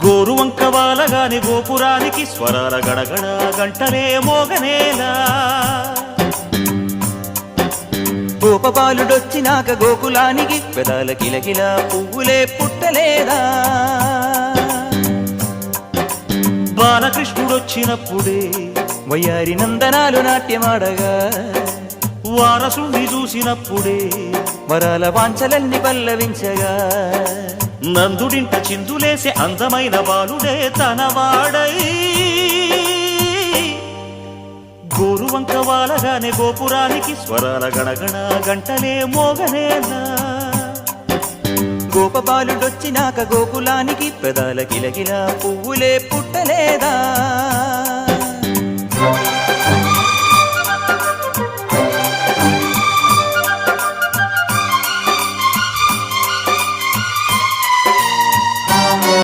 గోరువంక వాలగాని గోపురానికి స్వరాల గడగడ గంటలే మోగనేలా గోపబాలుడొచ్చినాక గోకులానికి పెదాల కిలకిల పువ్వులే పుట్టలేదా బాలకృష్ణుడొచ్చినప్పుడే వయ్యారి నందనాలు నాట్యమాడగా వారసుండి చూసినప్పుడే వరాల వాంఛలన్నీ పల్లవించగా నందుడింట చిందులేసే అందమైన బాలుడే తనవాడై గోరువంక వాలగానే గోపురానికి స్వరాల గణగణ గంటలే మోగనేలా గోపబాలుడొచ్చినాక గోకులానికి పెదాల కిలకిల పువ్వులే పుట్టలేదా